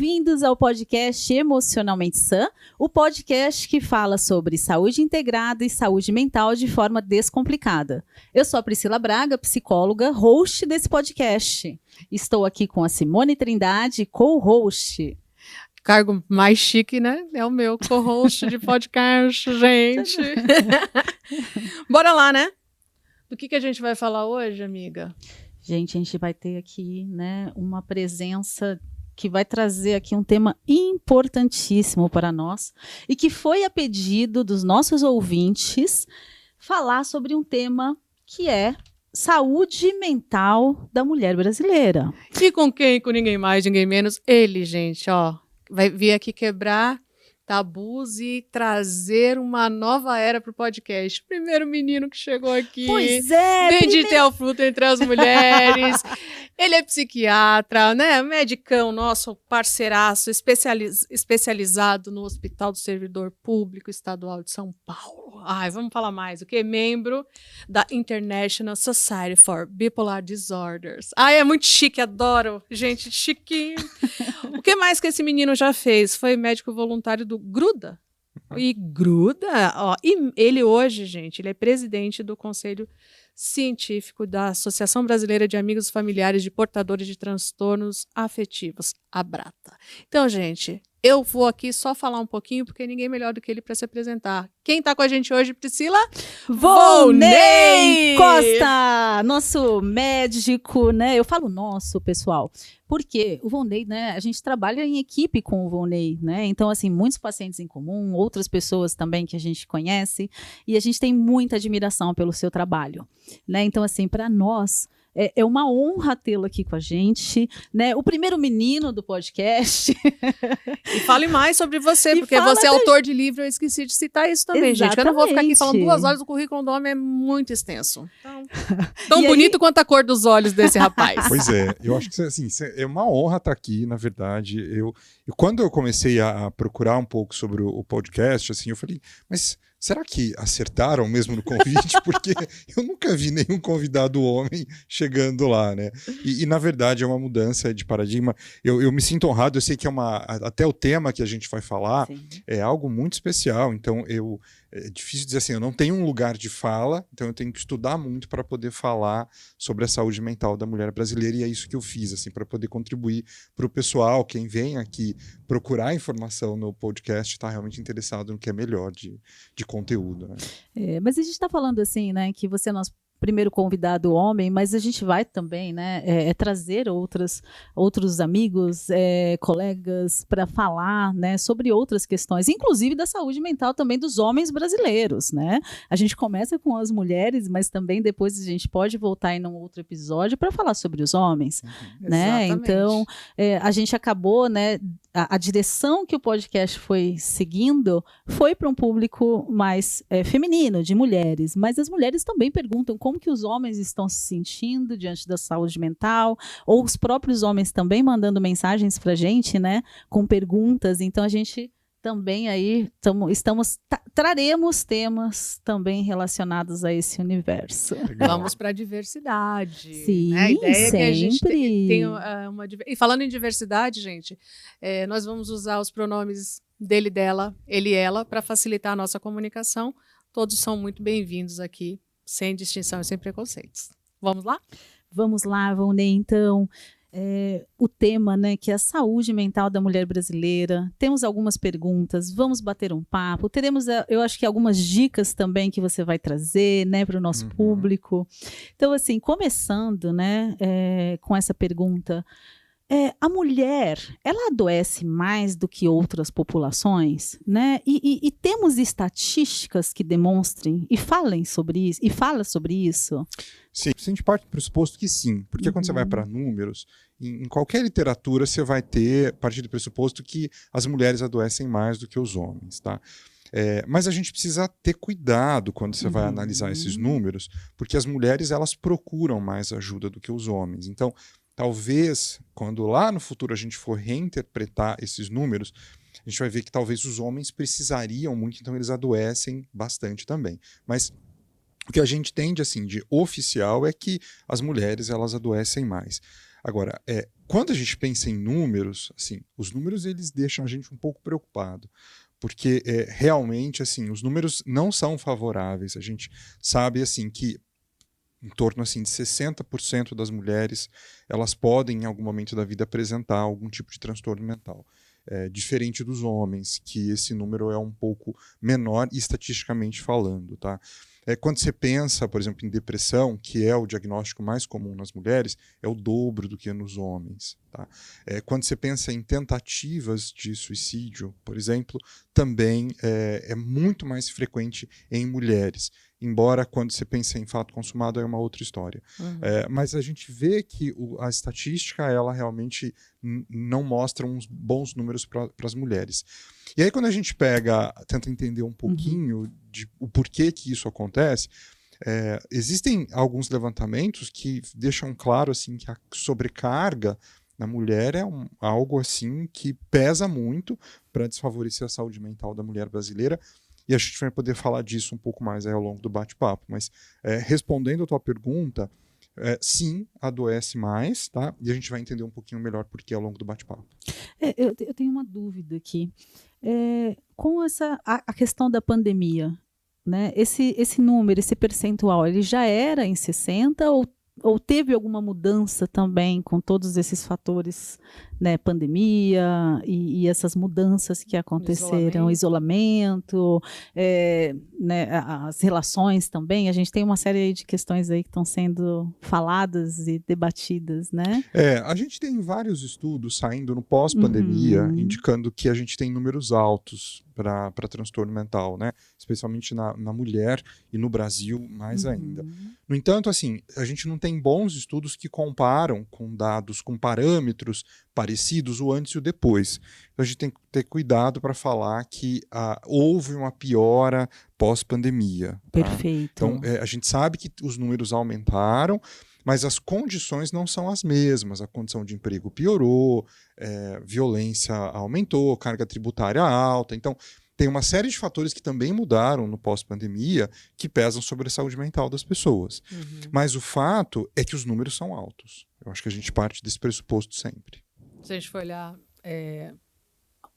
Bem-vindos ao podcast Emocionalmente Sã, o podcast que fala sobre saúde integrada e saúde mental de forma descomplicada. Eu sou a Priscila Braga, psicóloga, host desse podcast. Estou aqui com a Simone Trindade, co-host. Cargo mais chique, né? É o meu co-host de podcast, gente. Bora lá, né? Do que a gente vai falar hoje, amiga? Gente, a gente vai ter aqui, né, uma presença que vai trazer aqui um tema importantíssimo para nós e que foi a pedido dos nossos ouvintes falar sobre um tema que é saúde mental da mulher brasileira. E com quem? Com ninguém mais, ninguém menos. Ele, gente, ó, vai vir aqui quebrar tabus e trazer uma nova era para o podcast. Primeiro menino que chegou aqui. Pois é! Bendito é o fruto entre as mulheres. Ele é psiquiatra, né? Medicão nosso, parceiraço, especializado no Hospital do Servidor Público Estadual de São Paulo. Ai, vamos falar mais. O que? Membro da International Society for Bipolar Disorders. Ai, é muito chique, adoro. Gente, chiquinho. O que mais que esse menino já fez? Foi médico voluntário do Gruda. E Gruda, ó, e ele hoje, gente, ele é presidente do Conselho Científico da Associação Brasileira de Amigos Familiares de Portadores de Transtornos Afetivos, ABRATA. Então, gente, eu vou aqui só falar um pouquinho, porque ninguém melhor do que ele para se apresentar. Quem está com a gente hoje, Priscila? Volney Costa, nosso médico, né? Eu falo nosso, pessoal, porque o Volney, né? A gente trabalha em equipe com o Volney, né? Então, assim, muitos pacientes em comum, outras pessoas também que a gente conhece, e a gente tem muita admiração pelo seu trabalho, né? Então, assim, para nós é uma honra tê-lo aqui com a gente, né? O primeiro menino do podcast. E fale mais sobre você, porque você é autor de livro, eu esqueci de citar isso também, gente. Eu não vou ficar aqui falando 2 horas, o currículo do homem é muito extenso. Então, tão bonito quanto a cor dos olhos desse rapaz. Pois é, eu acho que assim, é uma honra estar aqui, na verdade. Quando eu comecei a procurar um pouco sobre o podcast, assim, eu falei, mas será que acertaram mesmo no convite? Porque eu nunca vi nenhum convidado homem chegando lá, né? E na verdade é uma mudança de paradigma. Eu me sinto honrado, eu sei que até o tema que a gente vai falar Sim. é algo muito especial, então é difícil dizer assim, eu não tenho um lugar de fala, então eu tenho que estudar muito para poder falar sobre a saúde mental da mulher brasileira, e é isso que eu fiz, assim, para poder contribuir para o pessoal, quem vem aqui procurar informação no podcast, está realmente interessado no que é melhor de conteúdo, né? Mas a gente está falando assim, né, que você é nosso primeiro convidado homem, mas a gente vai também, né, trazer outros amigos, colegas para falar, né, sobre outras questões, inclusive da saúde mental também dos homens brasileiros, né? A gente começa com as mulheres, mas também depois a gente pode voltar em um outro episódio para falar sobre os homens, né? Então, a gente acabou, né, a direção que o podcast foi seguindo foi para um público mais feminino, de mulheres, mas as mulheres também perguntam como que os homens estão se sentindo diante da saúde mental, ou os próprios homens também mandando mensagens para a gente, né, com perguntas. Então a gente também aí traremos temas também relacionados a esse universo. Legal. Vamos para a diversidade. Sim, né? A ideia sempre. É que a gente tem uma... E falando em diversidade, gente, nós vamos usar os pronomes dele, dela, ele e ela, para facilitar a nossa comunicação. Todos são muito bem-vindos aqui, sem distinção e sem preconceitos. Vamos lá? Vamos lá, Volney, então... o tema, né, que é a saúde mental da mulher brasileira. Temos algumas perguntas, vamos bater um papo, teremos, eu acho que algumas dicas também que você vai trazer, né, para o nosso público. Então, assim, começando, né, com essa pergunta, a mulher, ela adoece mais do que outras populações, né? E temos estatísticas que demonstrem e falem sobre isso, e fala sobre isso? Sim, a gente parte do pressuposto que sim, porque quando você vai para números, em qualquer literatura você vai partir do pressuposto que as mulheres adoecem mais do que os homens, tá? Mas a gente precisa ter cuidado quando você vai analisar esses números, porque as mulheres, elas procuram mais ajuda do que os homens. Então, talvez, quando lá no futuro a gente for reinterpretar esses números, a gente vai ver que talvez os homens precisariam muito, então eles adoecem bastante também. Mas O que a gente entende, assim, de oficial é que as mulheres, elas adoecem mais. Agora, quando a gente pensa em números, assim, os números, eles deixam a gente um pouco preocupado, porque realmente, assim, os números não são favoráveis. A gente sabe, assim, que em torno, assim, de 60% das mulheres, elas podem, em algum momento da vida, apresentar algum tipo de transtorno mental. Diferente dos homens, que esse número é um pouco menor estatisticamente falando, tá? Quando você pensa, por exemplo, em depressão, que é o diagnóstico mais comum nas mulheres, é o dobro do que nos homens, tá? Quando você pensa em tentativas de suicídio, por exemplo, também é muito mais frequente em mulheres. Embora quando você pensa em fato consumado é uma outra história. Uhum. Mas a gente vê que a estatística, ela realmente não mostra uns bons números para as mulheres. E aí quando a gente tenta entender um pouquinho de o porquê que isso acontece, existem alguns levantamentos que deixam claro, assim, que a sobrecarga na mulher é algo, assim, que pesa muito para desfavorecer a saúde mental da mulher brasileira. E a gente vai poder falar disso um pouco mais aí ao longo do bate-papo. Mas respondendo a tua pergunta, sim, adoece mais, tá? E a gente vai entender um pouquinho melhor por que ao longo do bate-papo. Eu tenho uma dúvida aqui. Com a questão da pandemia, né? Esse número, esse percentual, ele já era em 60 ou teve alguma mudança também com todos esses fatores, né, pandemia e essas mudanças que aconteceram, isolamento, né, as relações também? A gente tem uma série aí de questões aí que estão sendo faladas e debatidas, né? A gente tem vários estudos saindo no pós-pandemia indicando que a gente tem números altos para transtorno mental, né? Especialmente na mulher e no Brasil mais ainda. No entanto, assim, a gente não tem bons estudos que comparam com dados, com parâmetros parecidos, o antes e o depois. Então a gente tem que ter cuidado para falar que houve uma piora pós-pandemia. Tá? Perfeito. Então a gente sabe que os números aumentaram, mas as condições não são as mesmas. A condição de emprego piorou, violência aumentou, carga tributária alta. Então, tem uma série de fatores que também mudaram no pós-pandemia que pesam sobre a saúde mental das pessoas. Mas o fato é que os números são altos. Eu acho que a gente parte desse pressuposto sempre. Se a gente for olhar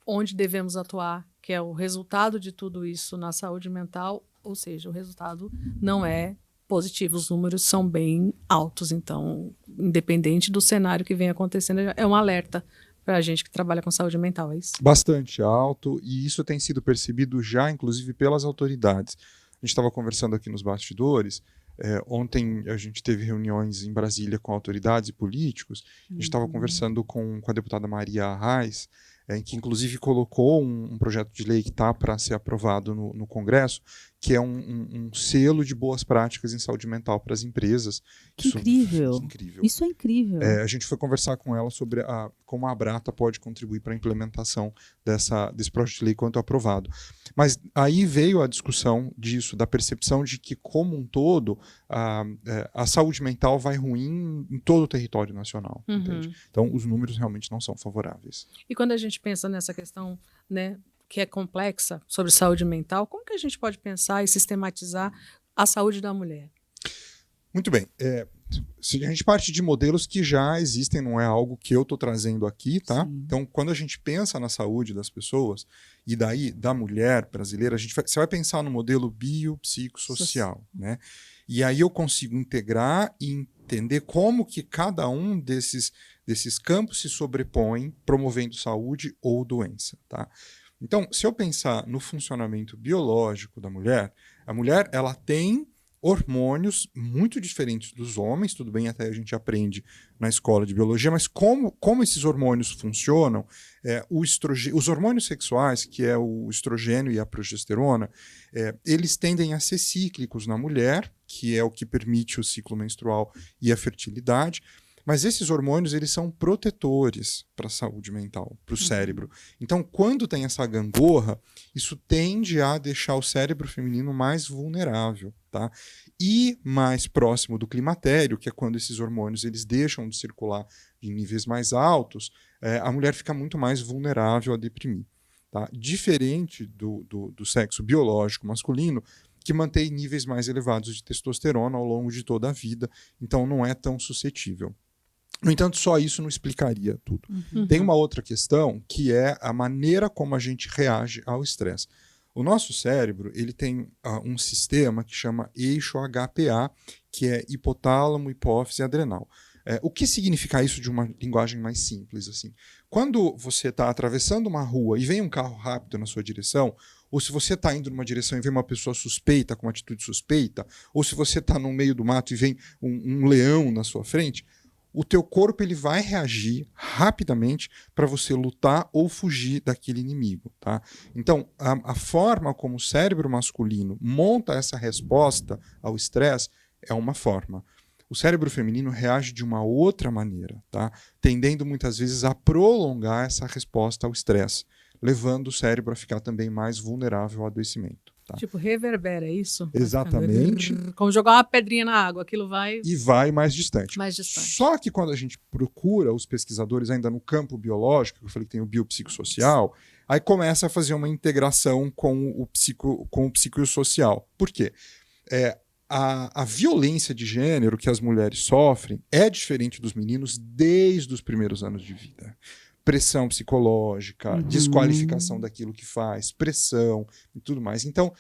onde devemos atuar, que é o resultado de tudo isso na saúde mental, ou seja, o resultado não é positivo, os números são bem altos. Então, independente do cenário que vem acontecendo, é um alerta para a gente que trabalha com saúde mental, é isso? Bastante alto, e isso tem sido percebido já, inclusive, pelas autoridades. A gente estava conversando aqui nos bastidores, ontem a gente teve reuniões em Brasília com autoridades e políticos, a gente estava conversando com a deputada Maria Arraes, que inclusive colocou um projeto de lei que está para ser aprovado no Congresso, que é um selo de boas práticas em saúde mental para as empresas. Incrível. Isso é incrível. A gente foi conversar com ela sobre como a Abrata pode contribuir para a implementação desse projeto de lei quanto aprovado. Mas aí veio a discussão disso, da percepção de que, como um todo, a saúde mental vai ruim em todo o território nacional. Entende? Então, os números realmente não são favoráveis. E quando a gente pensa nessa questão, né, que é complexa, sobre saúde mental, como que a gente pode pensar e sistematizar a saúde da mulher? Muito bem. A gente parte de modelos que já existem, não é algo que eu estou trazendo aqui, tá? Sim. Então, quando a gente pensa na saúde das pessoas, e daí da mulher brasileira, você vai pensar no modelo biopsicossocial, né? E aí eu consigo integrar e entender como que cada um desses campos se sobrepõe, promovendo saúde ou doença, tá? Então, se eu pensar no funcionamento biológico da mulher, a mulher ela tem hormônios muito diferentes dos homens, tudo bem, até a gente aprende na escola de biologia, mas como esses hormônios funcionam, os hormônios sexuais, que é o estrogênio e a progesterona, eles tendem a ser cíclicos na mulher, que é o que permite o ciclo menstrual e a fertilidade. Mas esses hormônios, eles são protetores para a saúde mental, para o cérebro. Então, quando tem essa gangorra, isso tende a deixar o cérebro feminino mais vulnerável, tá? E mais próximo do climatério, que é quando esses hormônios eles deixam de circular em níveis mais altos, a mulher fica muito mais vulnerável a deprimir. Tá? Diferente do sexo biológico masculino, que mantém níveis mais elevados de testosterona ao longo de toda a vida, então não é tão suscetível. No entanto, só isso não explicaria tudo. Tem uma outra questão, que é a maneira como a gente reage ao estresse. O nosso cérebro, ele tem um sistema que chama eixo HPA, que é hipotálamo, hipófise e adrenal. O que significa isso de uma linguagem mais simples? Assim? Quando você está atravessando uma rua e vem um carro rápido na sua direção, ou se você está indo numa direção e vem uma pessoa suspeita, com uma atitude suspeita, ou se você está no meio do mato e vem um leão na sua frente, o teu corpo ele vai reagir rapidamente para você lutar ou fugir daquele inimigo. Tá? Então, a forma como o cérebro masculino monta essa resposta ao estresse é uma forma. O cérebro feminino reage de uma outra maneira, tá? Tendendo muitas vezes a prolongar essa resposta ao estresse, levando o cérebro a ficar também mais vulnerável ao adoecimento. Tá? Tipo, reverbera, é isso? Exatamente. Como jogar uma pedrinha na água, aquilo vai... E vai mais distante. Mais distante. Só que quando a gente procura os pesquisadores ainda no campo biológico, eu falei que tem o biopsicossocial, aí começa a fazer uma integração com o psicossocial. Por quê? A violência de gênero que as mulheres sofrem é diferente dos meninos desde os primeiros anos de vida. Pressão psicológica, desqualificação daquilo que faz, pressão e tudo mais. Então,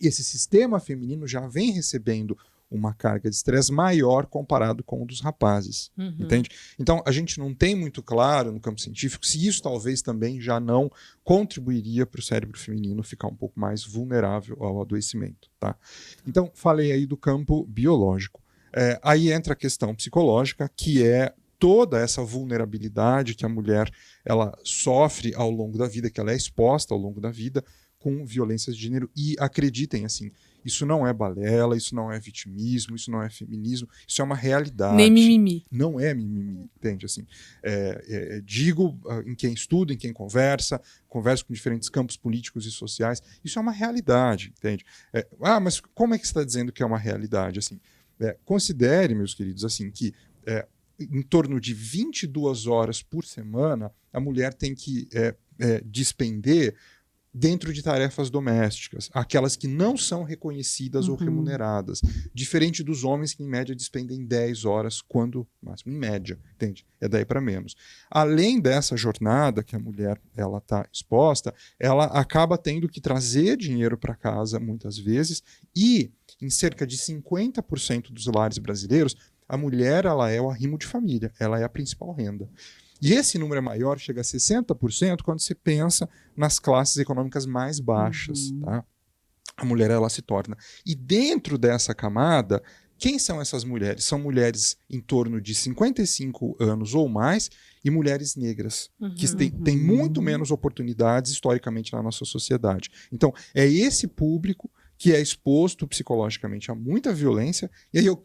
esse sistema feminino já vem recebendo uma carga de estresse maior comparado com o dos rapazes, entende? Então, a gente não tem muito claro no campo científico se isso talvez também já não contribuiria para o cérebro feminino ficar um pouco mais vulnerável ao adoecimento, tá? Então, falei aí do campo biológico. Aí entra a questão psicológica, que é toda essa vulnerabilidade que a mulher ela sofre ao longo da vida, que ela é exposta ao longo da vida com violências de gênero. E acreditem, assim, isso não é balela, isso não é vitimismo, isso não é feminismo, isso é uma realidade. Nem mimimi. Não é mimimi, entende? Assim, digo em quem estuda, em quem converso com diferentes campos políticos e sociais, isso é uma realidade, entende? Mas como é que você está dizendo que é uma realidade? Assim, considere, meus queridos, assim, que em torno de 22 horas por semana, a mulher tem que despender dentro de tarefas domésticas, aquelas que não são reconhecidas ou remuneradas, diferente dos homens que em média despendem 10 horas, quando máximo, em média, entende? É daí para menos. Além dessa jornada que a mulher ela está exposta, ela acaba tendo que trazer dinheiro para casa muitas vezes, e em cerca de 50% dos lares brasileiros, a mulher ela é o arrimo de família, ela é a principal renda. E esse número é maior, chega a 60%, quando você pensa nas classes econômicas mais baixas. Tá? A mulher ela se torna. E dentro dessa camada, quem são essas mulheres? São mulheres em torno de 55 anos ou mais e mulheres negras, que têm muito menos oportunidades historicamente na nossa sociedade. Então, é esse público que é exposto psicologicamente a muita violência, e aí eu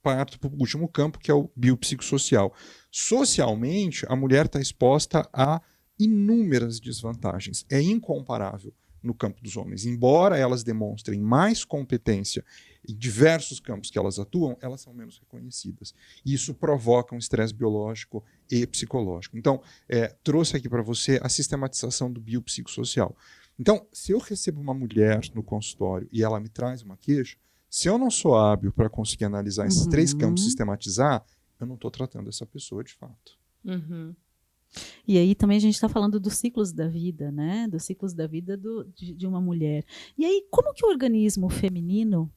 parto para o último campo, que é o biopsicossocial. Socialmente, a mulher está exposta a inúmeras desvantagens. É incomparável no campo dos homens. Embora elas demonstrem mais competência em diversos campos que elas atuam, elas são menos reconhecidas. E isso provoca um estresse biológico e psicológico. Então, trouxe aqui para você a sistematização do biopsicossocial. Então, se eu recebo uma mulher no consultório e ela me traz uma queixa, se eu não sou hábil para conseguir analisar esses três campos e sistematizar, eu não estou tratando essa pessoa de fato. E aí também a gente está falando dos ciclos da vida, né? Dos ciclos da vida de uma mulher. E aí, como que o organismo feminino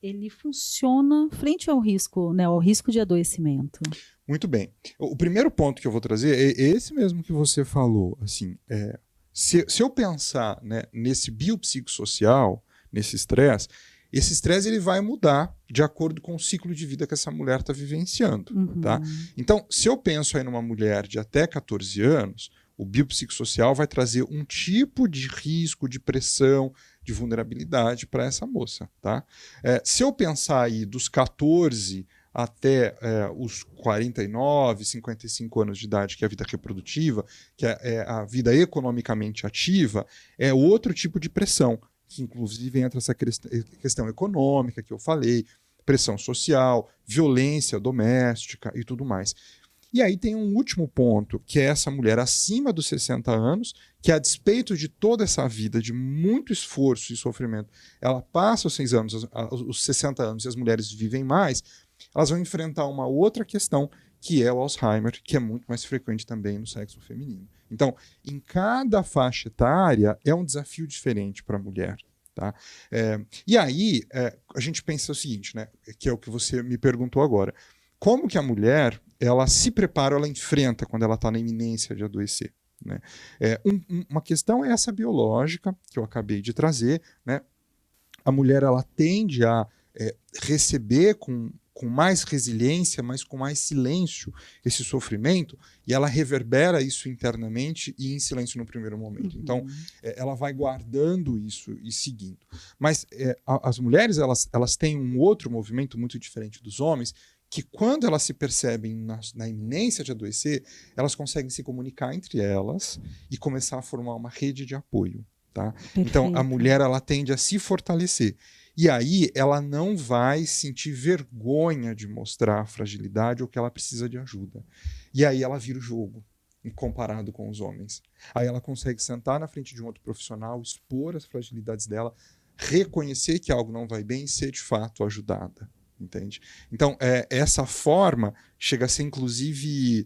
ele funciona frente ao risco, né? Ao risco de adoecimento? Muito bem. O primeiro ponto que eu vou trazer é esse mesmo que você falou. Assim, se eu pensar, né, nesse biopsicossocial, nesse estresse, esse estresse ele vai mudar de acordo com o ciclo de vida que essa mulher está vivenciando. Tá? Então, se eu penso aí numa mulher de até 14 anos, o biopsicossocial vai trazer um tipo de risco, de pressão, de vulnerabilidade para essa moça. Tá? Se eu pensar aí dos 14 até os 49, 55 anos de idade, que é a vida reprodutiva, que é a vida economicamente ativa, é outro tipo de pressão, que inclusive entra essa questão econômica que eu falei, pressão social, violência doméstica e tudo mais. E aí tem um último ponto, que é essa mulher acima dos 60 anos, que a despeito de toda essa vida de muito esforço e sofrimento, ela passa os 6 anos, os 60 anos e as mulheres vivem mais, elas vão enfrentar uma outra questão, que é o Alzheimer, que é muito mais frequente também no sexo feminino. Então, em cada faixa etária, é um desafio diferente para a mulher. Tá? E aí, a gente pensa o seguinte, né, que é o que você me perguntou agora. Como que a mulher, ela se prepara, ela enfrenta quando ela está na iminência de adoecer? Né? Uma questão é essa biológica, que eu acabei de trazer. Né? A mulher, ela tende a receber com mais resiliência, mas com mais silêncio esse sofrimento, e ela reverbera isso internamente e em silêncio no primeiro momento. Então, ela vai guardando isso e seguindo. Mas as mulheres, elas têm um outro movimento muito diferente dos homens, que quando elas se percebem na iminência de adoecer, elas conseguem se comunicar entre elas e começar a formar uma rede de apoio. Tá? Então, a mulher, ela tende a se fortalecer. E aí ela não vai sentir vergonha de mostrar a fragilidade ou que ela precisa de ajuda. E aí ela vira o jogo, comparado com os homens. Aí ela consegue sentar na frente de um outro profissional, expor as fragilidades dela, reconhecer que algo não vai bem e ser de fato ajudada. Entende? Então, essa forma chega a ser, inclusive,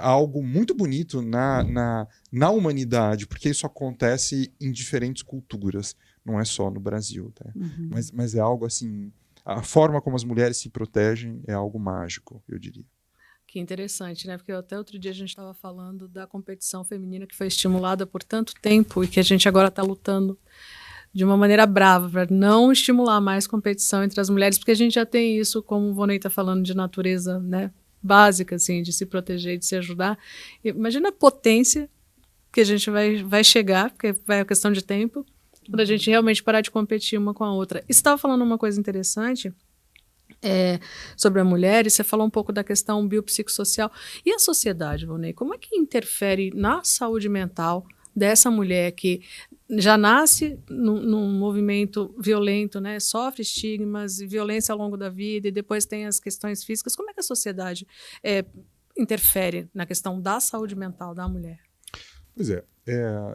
algo muito bonito na humanidade, porque isso acontece em diferentes culturas. Não é só no Brasil, tá? Mas é algo assim, a forma como as mulheres se protegem é algo mágico, eu diria. Que interessante, né? Porque até outro dia a gente estava falando da competição feminina que foi estimulada por tanto tempo e que a gente agora está lutando de uma maneira brava para não estimular mais competição entre as mulheres, porque a gente já tem isso, como o Vonei está falando, de natureza, né, básica, assim, de se proteger, de se ajudar. Imagina a potência que a gente vai chegar, porque vai a questão de tempo, quando a gente realmente parar de competir uma com a outra. E você estava falando uma coisa interessante sobre a mulher, e você falou um pouco da questão biopsicossocial. E a sociedade, Vonei, como é que interfere na saúde mental dessa mulher que já nasce num movimento violento, né? Sofre estigmas e violência ao longo da vida, e depois tem as questões físicas? Como é que a sociedade interfere na questão da saúde mental da mulher? Pois eu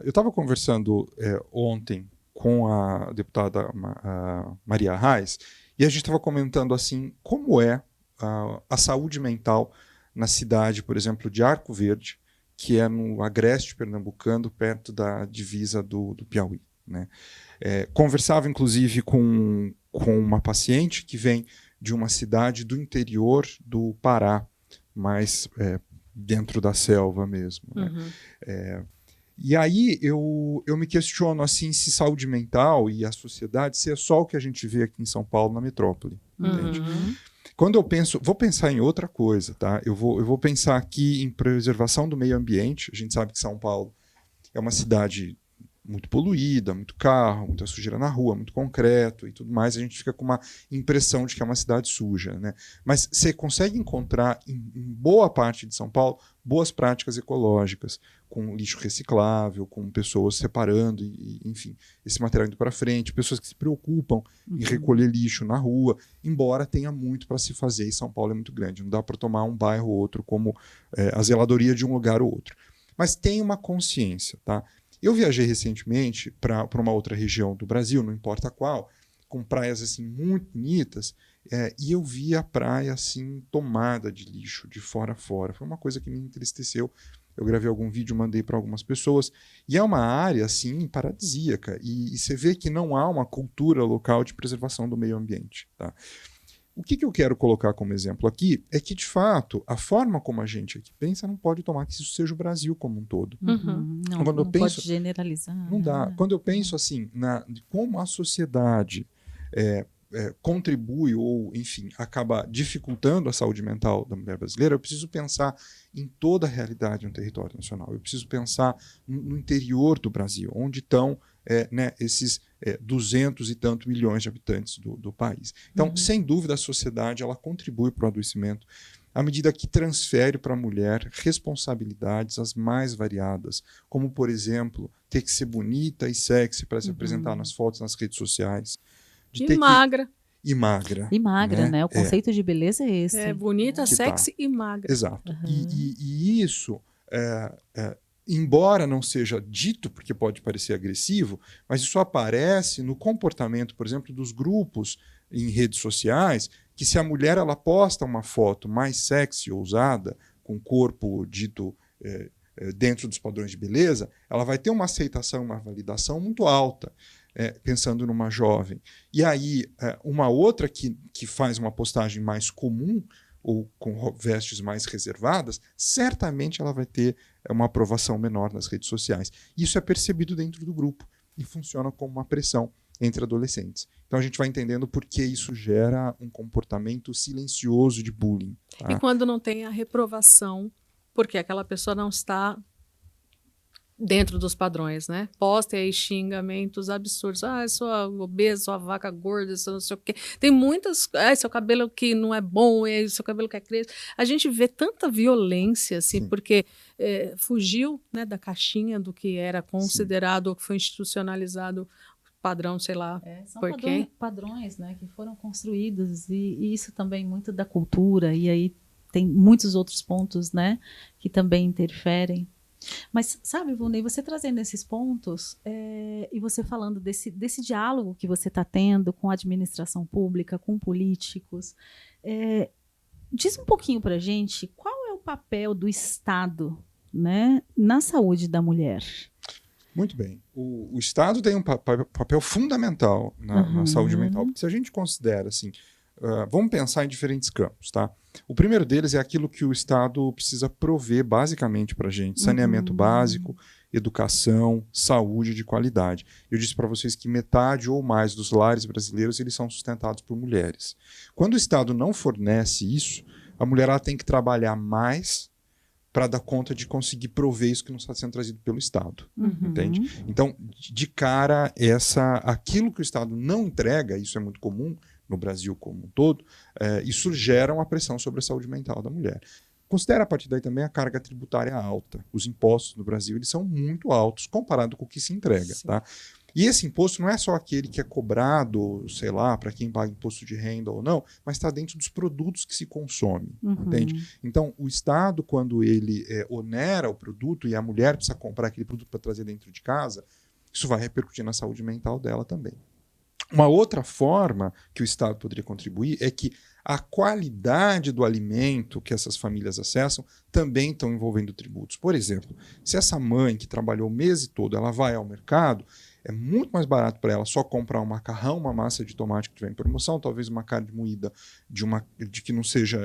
estava conversando ontem com a deputada Maria Reis, e a gente estava comentando assim como é a saúde mental na cidade, por exemplo, de Arco Verde, que é no agreste pernambucano, perto da divisa do Piauí. Né? Conversava, inclusive, com uma paciente que vem de uma cidade do interior do Pará, mais dentro da selva mesmo. Né? E aí eu me questiono assim, se saúde mental e a sociedade, se é só o que a gente vê aqui em São Paulo, na metrópole. Entende? Quando eu penso, vou pensar em outra coisa, tá? Eu vou pensar aqui em preservação do meio ambiente. A gente sabe que São Paulo é uma cidade muito poluída, muito carro, muita sujeira na rua, muito concreto e tudo mais. A gente fica com uma impressão de que é uma cidade suja, né? Mas você consegue encontrar em boa parte de São Paulo boas práticas ecológicas, com lixo reciclável, com pessoas separando, enfim, esse material indo para frente, pessoas que se preocupam em recolher lixo na rua, embora tenha muito para se fazer, e São Paulo é muito grande, não dá para tomar um bairro ou outro como a zeladoria de um lugar ou outro. Mas tem uma consciência, tá? Eu viajei recentemente para uma outra região do Brasil, não importa qual, com praias assim muito bonitas, e eu vi a praia assim tomada de lixo, de fora a fora. Foi uma coisa que me entristeceu. Eu gravei algum vídeo, mandei para algumas pessoas, e é uma área assim paradisíaca, e você vê que não há uma cultura local de preservação do meio ambiente. Tá? O que eu quero colocar como exemplo aqui é que, de fato, a forma como a gente aqui pensa não pode tomar que isso seja o Brasil como um todo. Não pode generalizar. Não dá. Quando eu penso assim, como a sociedade contribui ou, enfim, acaba dificultando a saúde mental da mulher brasileira, eu preciso pensar em toda a realidade no território nacional. Eu preciso pensar no interior do Brasil, onde estão esses 200 e tantos milhões de habitantes do país. Então, sem dúvida, a sociedade ela contribui para o adoecimento à medida que transfere para a mulher responsabilidades as mais variadas, como, por exemplo, ter que ser bonita e sexy para se apresentar nas fotos, nas redes sociais. Magra. e magra. E magra, né? O conceito de beleza é esse. É bonita, sexy e magra. Exato. E isso, embora não seja dito, porque pode parecer agressivo, mas isso aparece no comportamento, por exemplo, dos grupos em redes sociais, que se a mulher ela posta uma foto mais sexy, ousada, com o corpo dito dentro dos padrões de beleza, ela vai ter uma aceitação, uma validação muito alta, pensando numa jovem. E aí, uma outra que faz uma postagem mais comum, ou com vestes mais reservadas, certamente ela vai ter uma aprovação menor nas redes sociais. Isso é percebido dentro do grupo e funciona como uma pressão entre adolescentes. Então a gente vai entendendo por que isso gera um comportamento silencioso de bullying. Tá? E quando não tem a reprovação, porque aquela pessoa não está dentro dos padrões, né? Posta aí xingamentos absurdos. Sua obesa, sua vaca gorda, sua não sei o quê. Tem muitas... seu cabelo que não é bom, seu cabelo que é crespo. A gente vê tanta violência, assim, porque fugiu, né, da caixinha do que era considerado ou que foi institucionalizado padrão, sei lá. São padrões, né, que foram construídos e isso também muito da cultura e aí tem muitos outros pontos, né, que também interferem. Mas, sabe, Ivonne, você trazendo esses pontos e você falando desse diálogo que você está tendo com a administração pública, com políticos, diz um pouquinho para a gente qual é o papel do Estado, né, na saúde da mulher. Muito bem. O Estado tem um papel fundamental na saúde mental, porque se a gente considera assim, vamos pensar em diferentes campos, tá? O primeiro deles é aquilo que o Estado precisa prover basicamente para a gente: saneamento básico, educação, saúde de qualidade. Eu disse para vocês que metade ou mais dos lares brasileiros eles são sustentados por mulheres. Quando o Estado não fornece isso, a mulher ela tem que trabalhar mais para dar conta de conseguir prover isso que não está sendo trazido pelo Estado. Entende? Então, de cara, aquilo que o Estado não entrega, isso é muito comum no Brasil como um todo, isso gera uma pressão sobre a saúde mental da mulher. Considera a partir daí também a carga tributária alta. Os impostos no Brasil eles são muito altos comparado com o que se entrega. Tá? E esse imposto não é só aquele que é cobrado, sei lá, para quem paga imposto de renda ou não, mas está dentro dos produtos que se consomem. Entende? Então, o Estado, quando ele onera o produto e a mulher precisa comprar aquele produto para trazer dentro de casa, isso vai repercutir na saúde mental dela também. Uma outra forma que o Estado poderia contribuir é que a qualidade do alimento que essas famílias acessam também estão envolvendo tributos. Por exemplo, se essa mãe que trabalhou o mês todo, ela vai ao mercado, é muito mais barato para ela só comprar um macarrão, uma massa de tomate que tiver em promoção, talvez uma carne moída de que não seja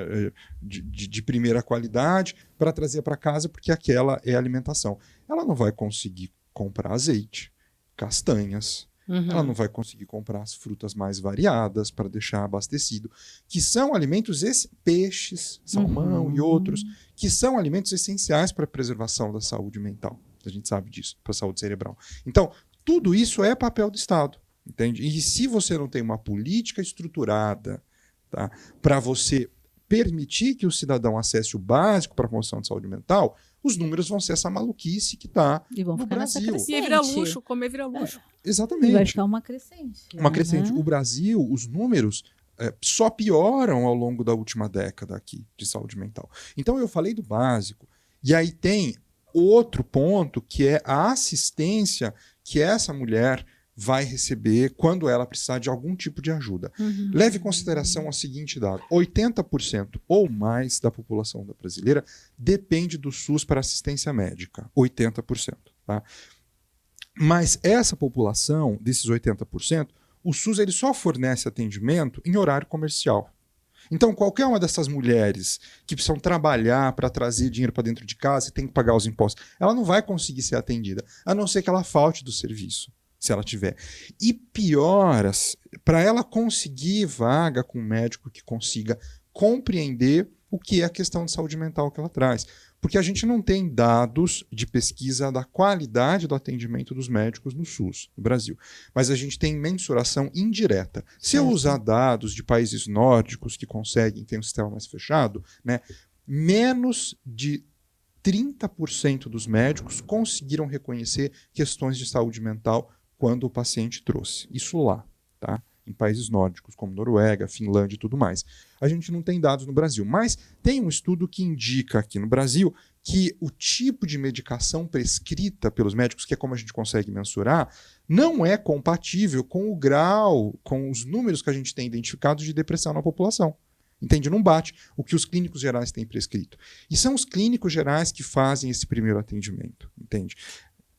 de primeira qualidade, para trazer para casa, porque aquela é a alimentação. Ela não vai conseguir comprar azeite, castanhas, ela não vai conseguir comprar as frutas mais variadas para deixar abastecido, que são alimentos, peixes, salmão e outros, que são alimentos essenciais para a preservação da saúde mental. A gente sabe disso, para a saúde cerebral. Então, tudo isso é papel do Estado, entende? E se você não tem uma política estruturada, tá, para você permitir que o cidadão acesse o básico para a promoção de saúde mental, os números vão ser essa maluquice que está no Brasil. E vira luxo, comer vira luxo. Exatamente. E vai ficar uma crescente. Uma crescente. O Brasil, os números só pioram ao longo da última década aqui de saúde mental. Então eu falei do básico. E aí tem outro ponto que é a assistência que essa mulher vai receber quando ela precisar de algum tipo de ajuda. Leve em consideração o seguinte dado: 80% ou mais da população brasileira depende do SUS para assistência médica. 80%. Tá? Mas essa população, desses 80%, o SUS ele só fornece atendimento em horário comercial. Então, qualquer uma dessas mulheres que precisam trabalhar para trazer dinheiro para dentro de casa e tem que pagar os impostos, ela não vai conseguir ser atendida, a não ser que ela falte do serviço, se ela tiver. E pior, para ela conseguir vaga com um médico que consiga compreender o que é a questão de saúde mental que ela traz. Porque a gente não tem dados de pesquisa da qualidade do atendimento dos médicos no SUS, no Brasil. Mas a gente tem mensuração indireta. Se eu usar dados de países nórdicos que conseguem ter um sistema mais fechado, né, menos de 30% dos médicos conseguiram reconhecer questões de saúde mental quando o paciente trouxe. Isso lá, tá? em países nórdicos, como Noruega, Finlândia e tudo mais. A gente não tem dados no Brasil, mas tem um estudo que indica aqui no Brasil que o tipo de medicação prescrita pelos médicos, que é como a gente consegue mensurar, não é compatível com o grau, com os números que a gente tem identificados de depressão na população. Entende? Não bate o que os clínicos gerais têm prescrito. E são os clínicos gerais que fazem esse primeiro atendimento, entende?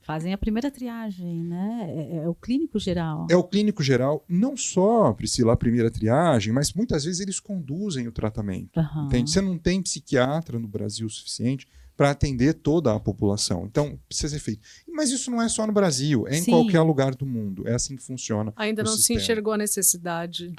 Fazem a primeira triagem, né? É o clínico geral. É o clínico geral, não só, Priscila, a primeira triagem, mas muitas vezes eles conduzem o tratamento. Entende? Você não tem psiquiatra no Brasil o suficiente para atender toda a população. Então, precisa ser feito. Mas isso não é só no Brasil, é em qualquer lugar do mundo. É assim que funciona. Ainda não sistema. Se enxergou a necessidade.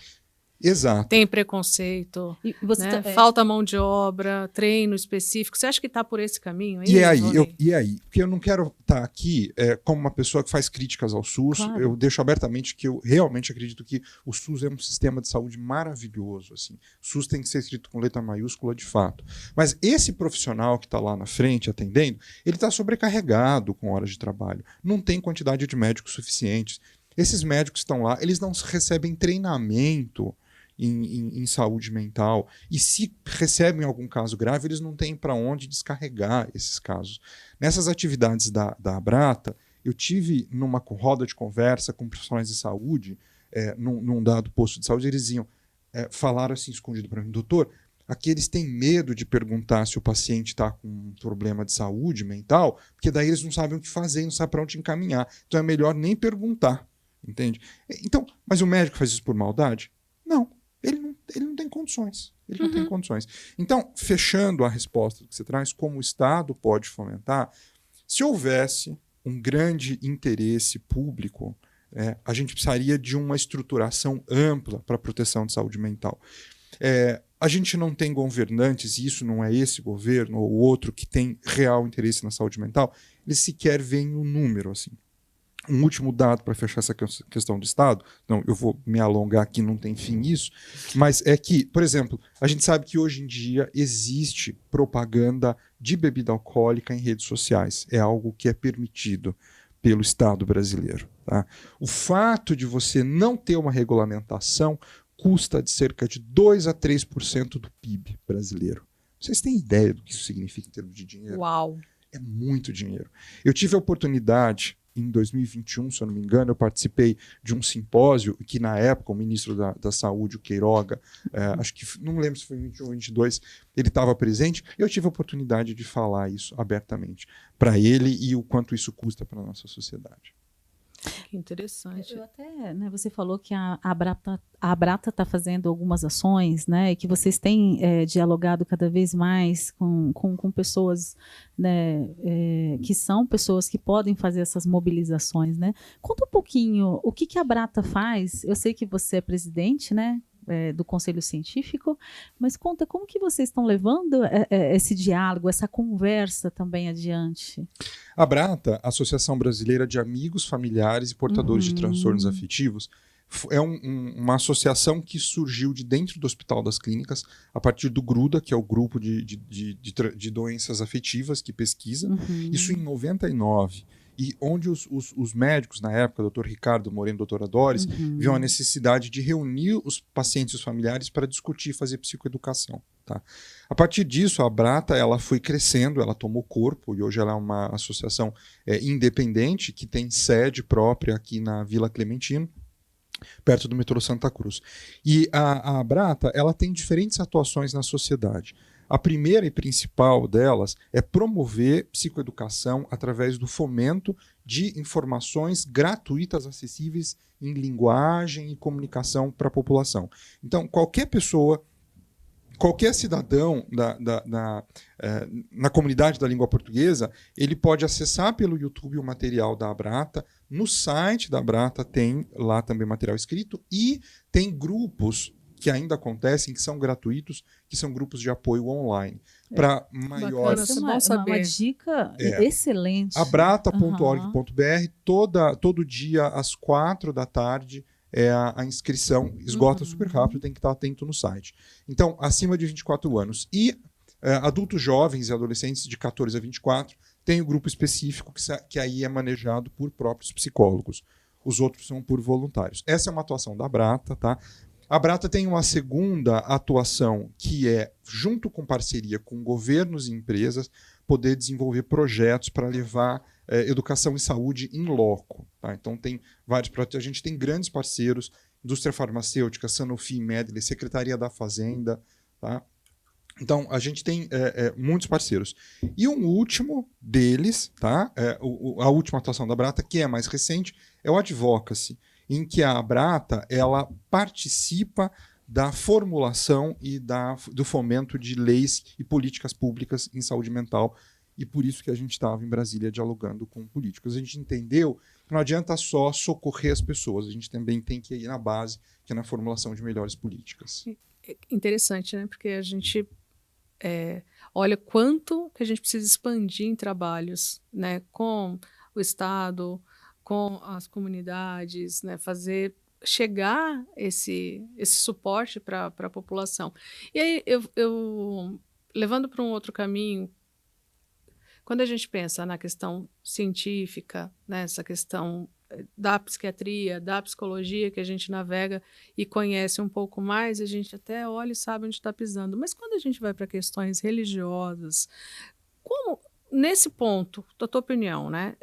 Exato. Tem preconceito, e você né? Falta mão de obra, treino específico. Você acha que está por esse caminho? E aí? Porque eu não quero estar aqui como uma pessoa que faz críticas ao SUS. Claro. Eu deixo abertamente que eu realmente acredito que o SUS é um sistema de saúde maravilhoso. Assim. O SUS tem que ser escrito com letra maiúscula de fato. Mas esse profissional que está lá na frente atendendo, ele está sobrecarregado com horas de trabalho. Não tem quantidade de médicos suficientes. Esses médicos estão lá, eles não recebem treinamento em saúde mental. E se recebem algum caso grave, eles não têm para onde descarregar esses casos. Nessas atividades da Abrata, eu tive numa roda de conversa com profissionais de saúde, num dado posto de saúde, eles iam falar assim, escondido para mim, doutor, aqui eles têm medo de perguntar se o paciente está com um problema de saúde mental, porque daí eles não sabem o que fazer, não sabem para onde encaminhar. Então é melhor nem perguntar, entende? Então, mas o médico faz isso por maldade? Não. Ele não tem condições. Ele não tem condições. Então, fechando a resposta que você traz, como o Estado pode fomentar, se houvesse um grande interesse público, a gente precisaria de uma estruturação ampla para a proteção de saúde mental. A gente não tem governantes, e isso não é esse governo ou outro que tem real interesse na saúde mental, eles sequer veem o número, assim. Um último dado para fechar essa questão do Estado, não, eu vou me alongar aqui, não tem fim isso, mas é que, por exemplo, a gente sabe que hoje em dia existe propaganda de bebida alcoólica em redes sociais. É algo que é permitido pelo Estado brasileiro. Tá? O fato de você não ter uma regulamentação custa de cerca de 2 a 3% do PIB brasileiro. Vocês têm ideia do que isso significa em termos de dinheiro? Uau! É muito dinheiro. Eu tive a oportunidade, em 2021, se eu não me engano, eu participei de um simpósio que, na época, o ministro da Saúde, o Queiroga, acho que, não lembro se foi em 21 ou 22, ele estava presente. Eu tive a oportunidade de falar isso abertamente para ele e o quanto isso custa para a nossa sociedade. Que interessante. Eu até, né, você falou que a Abrata está fazendo algumas ações, né, e que vocês têm dialogado cada vez mais com pessoas, né, que são pessoas que podem fazer essas mobilizações, né? Conta um pouquinho o que a Abrata faz. Eu sei que você é presidente, né, do Conselho Científico, mas conta como que vocês estão levando esse diálogo, essa conversa também adiante. A Abrata, Associação Brasileira de Amigos, Familiares e Portadores de Transtornos Afetivos, é uma associação que surgiu de dentro do Hospital das Clínicas, a partir do GRUDA, que é o grupo de doenças afetivas que pesquisa, isso em 99. E onde os médicos, na época, o Dr. Ricardo Moreno e o Dr. Adores, viam a necessidade de reunir os pacientes e os familiares para discutir e fazer psicoeducação. Tá? A partir disso, a Abrata ela foi crescendo, ela tomou corpo, e hoje ela é uma associação independente, que tem sede própria aqui na Vila Clementino, perto do metrô Santa Cruz. E a Abrata ela tem diferentes atuações na sociedade. A primeira e principal delas é promover psicoeducação através do fomento de informações gratuitas, acessíveis em linguagem e comunicação para a população. Então, qualquer pessoa, qualquer cidadão na comunidade da língua portuguesa, ele pode acessar pelo YouTube o material da Abrata. No site da Abrata tem lá também material escrito e tem grupos que ainda acontecem, que são gratuitos, que são grupos de apoio online. Para maiores... uma dica excelente. Abrata.org.br, todo dia às 4h é a inscrição, esgota super rápido, tem que estar atento no site. Então, acima de 24 anos. E adultos jovens e adolescentes de 14 a 24 tem um grupo específico que aí é manejado por próprios psicólogos. os outros são por voluntários. Essa é uma atuação da Abrata, tá? A Abrata tem uma segunda atuação que é, junto com parceria com governos e empresas, poder desenvolver projetos para levar educação e saúde em loco. Tá? Então tem vários projetos, a gente tem grandes parceiros, indústria farmacêutica, Sanofi, Medley, Secretaria da Fazenda, tá? Então, a gente tem muitos parceiros. E um último deles, tá? A última atuação da Abrata, que é mais recente, é o Advocacy, em que a Abrata ela participa da formulação e do fomento de leis e políticas públicas em saúde mental. E por isso que a gente estava em Brasília dialogando com políticos. A gente entendeu que não adianta só socorrer as pessoas, a gente também tem que ir na base, que é na formulação de melhores políticas. Interessante, né? Porque a gente olha quanto que a gente precisa expandir em trabalhos, né? Com o Estado, com as comunidades, né? Fazer chegar esse suporte para a população. E aí, eu levando para um outro caminho, quando a gente pensa na questão científica, né, essa questão da psiquiatria, da psicologia, que a gente navega e conhece um pouco mais, a gente até olha e sabe onde está pisando. Mas quando a gente vai para questões religiosas, como, nesse ponto, da tua opinião, né,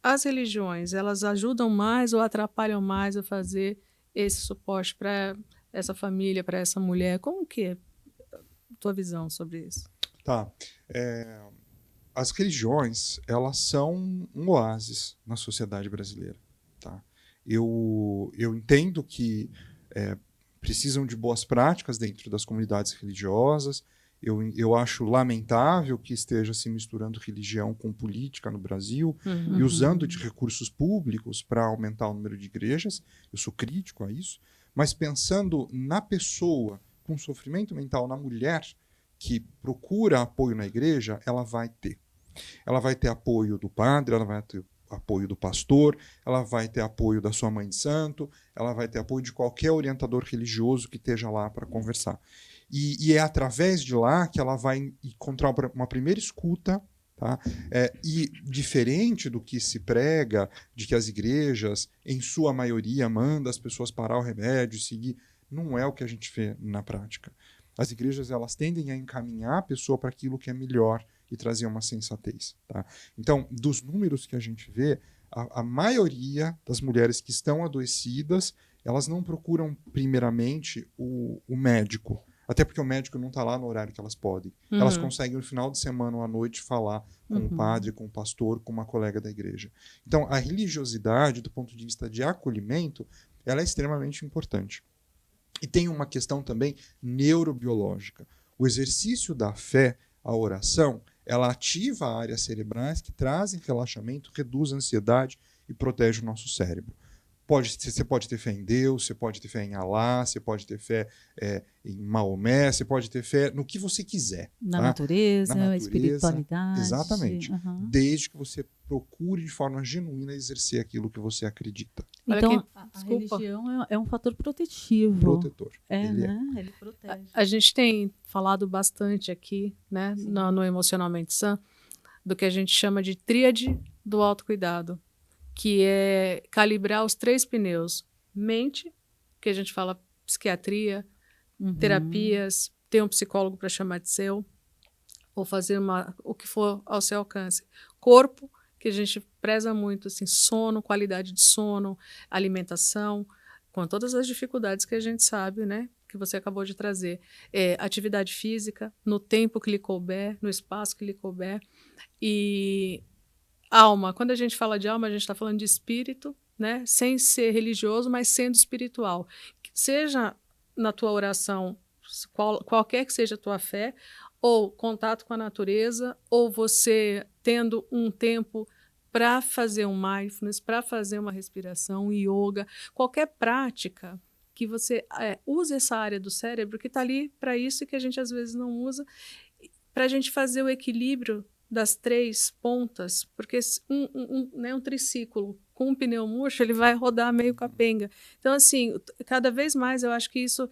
as religiões, elas ajudam mais ou atrapalham mais a fazer esse suporte para essa família, para essa mulher? Como que é a tua visão sobre isso? Tá. As religiões, elas são um oásis na sociedade brasileira. Tá? Eu entendo que precisam de boas práticas dentro das comunidades religiosas. Eu acho lamentável que esteja se misturando religião com política no Brasil e usando de recursos públicos para aumentar o número de igrejas. Eu sou crítico a isso. Mas pensando na pessoa com sofrimento mental, na mulher que procura apoio na igreja, ela vai ter. Ela vai ter apoio do padre, ela vai ter apoio do pastor, ela vai ter apoio da sua mãe de santo, ela vai ter apoio de qualquer orientador religioso que esteja lá para conversar. E é através de lá que ela vai encontrar uma primeira escuta, tá? E diferente do que se prega, de que as igrejas, em sua maioria, mandam as pessoas parar o remédio e seguir, não é o que a gente vê na prática. As igrejas, elas tendem a encaminhar a pessoa para aquilo que é melhor e trazer uma sensatez. Tá? Então, dos números que a gente vê, a maioria das mulheres que estão adoecidas, elas não procuram primeiramente o médico, até porque o médico não está lá no horário que elas podem. Elas conseguem no final de semana ou à noite falar com o padre, com o pastor, com uma colega da igreja. Então, a religiosidade, do ponto de vista de acolhimento, ela é extremamente importante. E tem uma questão também neurobiológica. O exercício da fé, a oração, ela ativa áreas cerebrais que trazem relaxamento, reduz a ansiedade e protege o nosso cérebro. Você pode ter fé em Deus, você pode ter fé em Alá, você pode ter fé em Maomé, você pode ter fé no que você quiser. Na tá? natureza, Na espiritualidade. Exatamente. Desde que você procure de forma genuína exercer aquilo que você acredita. Então, a religião é um fator protetivo. Protetor. Ele protege. A gente tem falado bastante aqui, né, no Emocionalmente Sã, do que a gente chama de tríade do autocuidado, que é calibrar os 3 pneus. Mente, que a gente fala psiquiatria, terapias, ter um psicólogo para chamar de seu, ou fazer o que for ao seu alcance. Corpo, que a gente preza muito, assim, sono, qualidade de sono, alimentação, com todas as dificuldades que a gente sabe, né, que você acabou de trazer. Atividade física, no tempo que lhe couber, no espaço que lhe couber. E alma, quando a gente fala de alma, a gente está falando de espírito, né, sem ser religioso, mas sendo espiritual. Seja na tua oração, qualquer que seja a tua fé, ou contato com a natureza, ou você tendo um tempo para fazer um mindfulness, para fazer uma respiração, um yoga, qualquer prática que você use essa área do cérebro que está ali para isso e que a gente às vezes não usa, para a gente fazer o equilíbrio das 3 pontas, porque um triciclo com um pneu murcho, ele vai rodar meio capenga. Então, assim, cada vez mais eu acho que isso,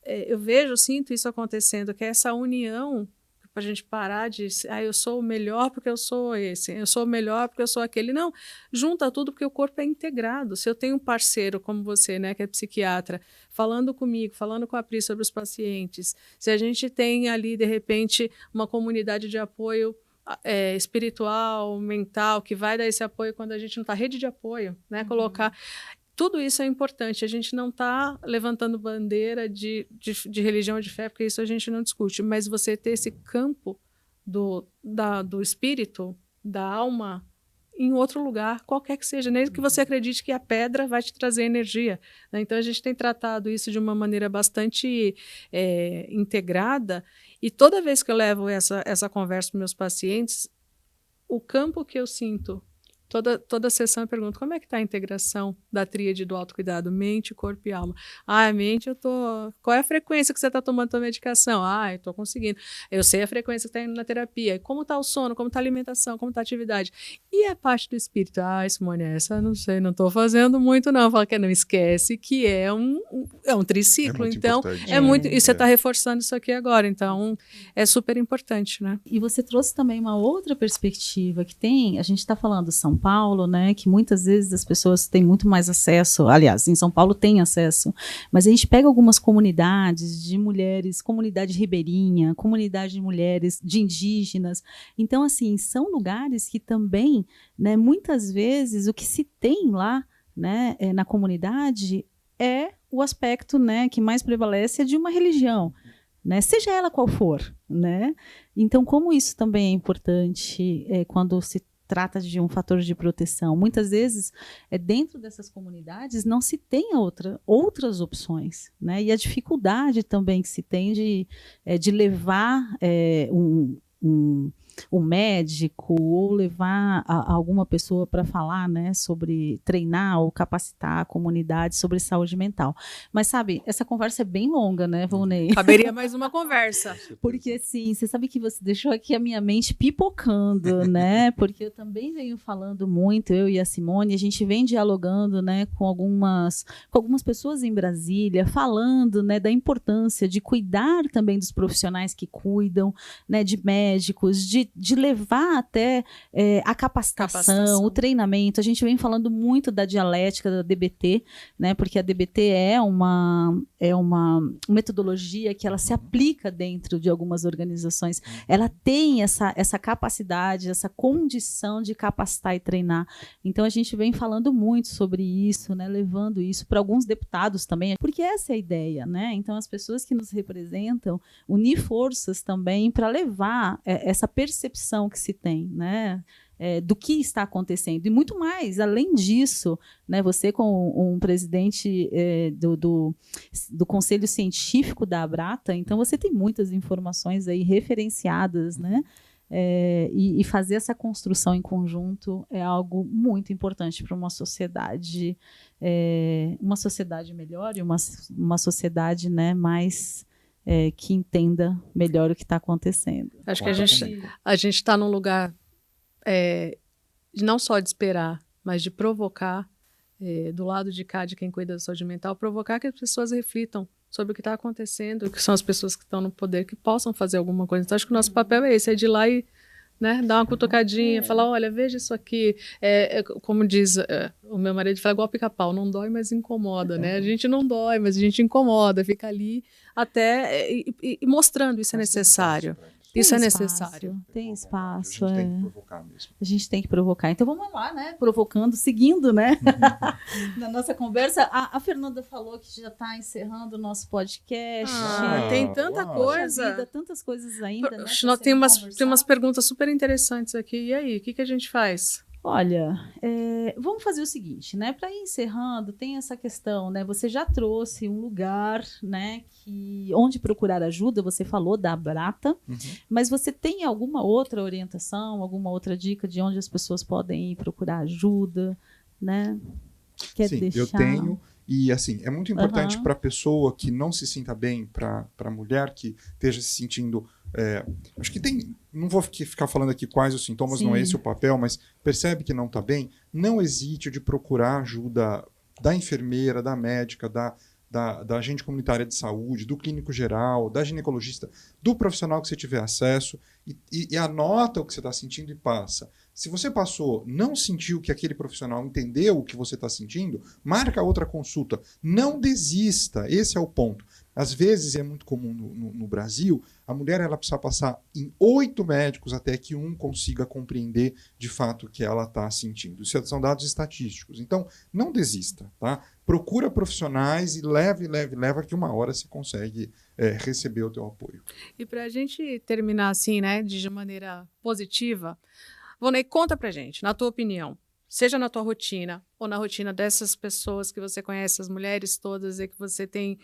eu sinto isso acontecendo, que é essa união, para a gente parar de eu sou o melhor porque eu sou esse, eu sou o melhor porque eu sou aquele. Não, junta tudo porque o corpo é integrado. Se eu tenho um parceiro como você, né, que é psiquiatra, falando comigo, falando com a Pri sobre os pacientes, se a gente tem ali, de repente, uma comunidade de apoio espiritual, mental, que vai dar esse apoio quando a gente não está, rede de apoio, né, colocar... Tudo isso é importante. A gente não está levantando bandeira de religião ou de fé, porque isso a gente não discute. Mas você ter esse campo do espírito, da alma, em outro lugar, qualquer que seja. Nem que você acredite que a pedra vai te trazer energia, né? Então, a gente tem tratado isso de uma maneira bastante integrada. E toda vez que eu levo essa conversa para meus pacientes, o campo que eu sinto... Toda sessão eu pergunto, como é que está a integração da tríade do autocuidado, mente, corpo e alma? A mente, qual é a frequência que você está tomando a sua medicação? Eu estou conseguindo. Eu sei a frequência que está indo na terapia. Como está o sono, como está a alimentação, como está a atividade? E a parte do espírito? Simone, essa não sei, não estou fazendo muito não. Fala que não esquece que é um triciclo. Então, muito. E você está reforçando isso aqui agora. Então, é super importante, né? E você trouxe também uma outra perspectiva que tem, a gente está falando São Paulo, né, que muitas vezes as pessoas têm muito mais acesso, aliás, em São Paulo tem acesso, mas a gente pega algumas comunidades de mulheres, comunidade ribeirinha, comunidade de mulheres, de indígenas, então, assim, são lugares que também, né, muitas vezes o que se tem lá, né, na comunidade é o aspecto, né, que mais prevalece é de uma religião, né, seja ela qual for, né, então como isso também é importante quando se trata de um fator de proteção. Muitas vezes, dentro dessas comunidades, não se tem outras opções, né? E a dificuldade também que se tem de levar um médico ou levar alguma pessoa para falar, né, sobre treinar ou capacitar a comunidade sobre saúde mental. Mas, sabe, essa conversa é bem longa, né, Volney? Caberia mais uma conversa. Porque, assim, você sabe que você deixou aqui a minha mente pipocando, né? Porque eu também venho falando muito, eu e a Simone, a gente vem dialogando, né, com algumas pessoas em Brasília, falando, né, da importância de cuidar também dos profissionais que cuidam, né, de médicos, de levar até a capacitação, o treinamento. A gente vem falando muito da dialética da DBT, né, porque a DBT é uma metodologia que ela se aplica dentro de algumas organizações. Ela tem essa capacidade, essa condição de capacitar e treinar. Então, a gente vem falando muito sobre isso, né, levando isso para alguns deputados também, porque essa é a ideia, né? Então, as pessoas que nos representam, unir forças também para levar essa percepção que se tem, né, do que está acontecendo. E muito mais, além disso, né, você como um presidente do Conselho Científico da Abrata, então você tem muitas informações aí referenciadas, né, e fazer essa construção em conjunto é algo muito importante para uma sociedade melhor e uma sociedade, né, mais... que entenda melhor o que está acontecendo. Acho que a gente está num lugar não só de esperar, mas de provocar, do lado de cá, de quem cuida da saúde mental, provocar que as pessoas reflitam sobre o que está acontecendo, que são as pessoas que estão no poder, que possam fazer alguma coisa. Então, acho que o nosso papel é esse, é de ir lá e, né, dar uma cutucadinha, falar, olha, veja isso aqui. Como diz o meu marido, fala igual pica-pau, não dói, mas incomoda, né? A gente não dói, mas a gente incomoda, fica ali até e mostrando isso é necessário. Isso é necessário. Tem espaço. A gente tem que provocar mesmo. A gente tem que provocar. Então vamos lá, né? Provocando, seguindo, né? Na nossa conversa. A Fernanda falou que já está encerrando o nosso podcast. Tem tanta coisa. Tantas coisas ainda. Né, tem umas perguntas super interessantes aqui. E aí, o que a gente faz? Olha, vamos fazer o seguinte, né? Para ir encerrando, tem essa questão, né? Você já trouxe um lugar, né? Onde procurar ajuda, você falou da Abrata, mas você tem alguma outra orientação, alguma outra dica de onde as pessoas podem ir procurar ajuda, né? Quer Sim, deixar? Eu tenho. E, assim, é muito importante para a pessoa que não se sinta bem, para a mulher que esteja se sentindo... acho que tem... Não vou ficar falando aqui quais os sintomas, Sim. Não é esse o papel, mas percebe que não está bem, não hesite de procurar ajuda da enfermeira, da médica, da da agente comunitária de saúde, do clínico geral, da ginecologista, do profissional que você tiver acesso, e anota o que você está sentindo e passa. Se você passou, não sentiu que aquele profissional entendeu o que você está sentindo, marca outra consulta. Não desista, esse é o ponto. Às vezes, é muito comum no Brasil, a mulher ela precisa passar em 8 médicos até que um consiga compreender de fato o que ela está sentindo. Isso são dados estatísticos. Então, não desista, tá? Procura profissionais e leva que uma hora você consegue receber o teu apoio. E para a gente terminar assim, né, de maneira positiva, Vonei, conta pra gente, na tua opinião, seja na tua rotina ou na rotina dessas pessoas que você conhece, as mulheres todas e que você tem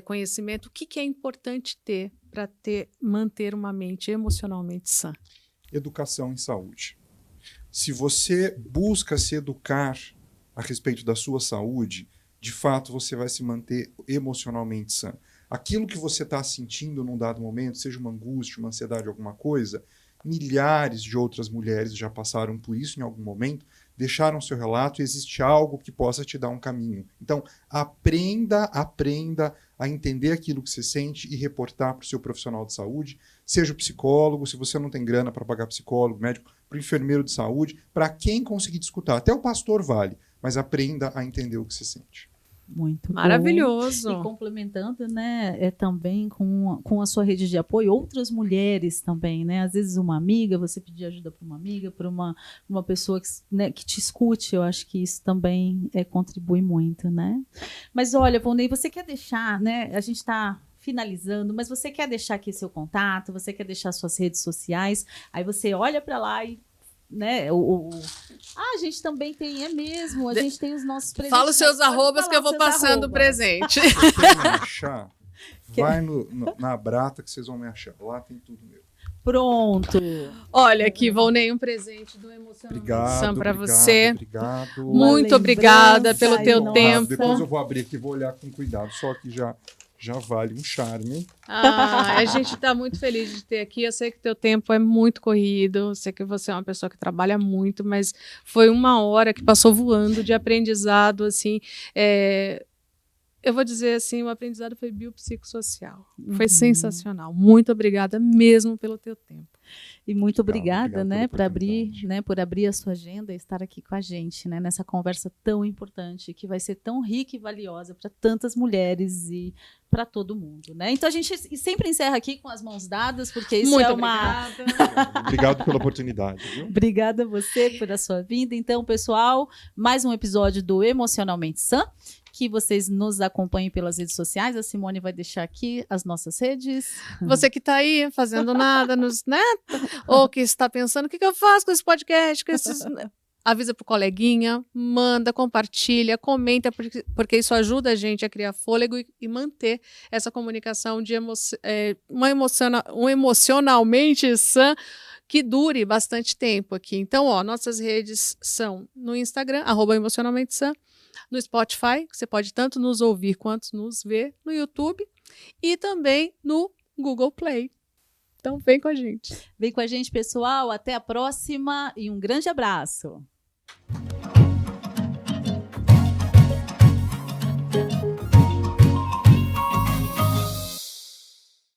conhecimento, o que é importante ter para manter uma mente emocionalmente sã? Educação em saúde. Se você busca se educar a respeito da sua saúde, de fato você vai se manter emocionalmente sã. Aquilo que você está sentindo num dado momento, seja uma angústia, uma ansiedade, alguma coisa, milhares de outras mulheres já passaram por isso em algum momento, deixaram seu relato e existe algo que possa te dar um caminho. Então, aprenda a entender aquilo que você sente e reportar para o seu profissional de saúde, seja o psicólogo, se você não tem grana para pagar psicólogo, médico, para o enfermeiro de saúde, para quem conseguir te escutar. Até o pastor vale, mas aprenda a entender o que você sente. Muito maravilhoso. Bom. E complementando, né, também com a sua rede de apoio, outras mulheres também, né? Às vezes uma amiga, você pedir ajuda para uma amiga, para uma pessoa que te escute, eu acho que isso também contribui muito, né? Mas olha, Vonei, você quer deixar, né? A gente está finalizando, mas você quer deixar aqui seu contato, você quer deixar suas redes sociais, aí você olha para lá e né, a gente também tem, a gente tem os nossos presentes. Fala os seus arrobas que eu vou passando o presente. Você quer me achar? Vai na Brata que vocês vão me achar. Lá tem tudo mesmo. Pronto. Olha aqui, Vonei, um presente do Emocionalmente Sã para você. Obrigado. Muito obrigada pelo teu tempo. Depois eu vou abrir aqui e vou olhar com cuidado. Só que já vale um charme. A gente está muito feliz de ter aqui. Eu sei que teu tempo é muito corrido. Eu sei que você é uma pessoa que trabalha muito, mas foi uma hora que passou voando de aprendizado, assim. Eu vou dizer assim, o aprendizado foi biopsicossocial. Foi sensacional. Muito obrigada mesmo pelo teu tempo. E muito obrigada, né, por abrir a sua agenda e estar aqui com a gente, né, nessa conversa tão importante, que vai ser tão rica e valiosa para tantas mulheres e para todo mundo, né? Então a gente sempre encerra aqui com as mãos dadas, porque isso muito é uma... Obrigado pela oportunidade. Viu? Obrigada a você por a sua vinda. Então, pessoal, mais um episódio do Emocionalmente Sã, que vocês nos acompanhem pelas redes sociais. A Simone vai deixar aqui as nossas redes. Você que está aí fazendo nada, né? Ou que está pensando, o que eu faço com esse podcast? Avisa pro coleguinha, manda, compartilha, comenta, porque isso ajuda a gente a criar fôlego e manter essa comunicação de um emocionalmente sã que dure bastante tempo aqui. Então, nossas redes são no Instagram, @emocionalmentesã, no Spotify, que você pode tanto nos ouvir quanto nos ver, no YouTube e também no Google Play. Então, vem com a gente. Vem com a gente, pessoal. Até a próxima e um grande abraço.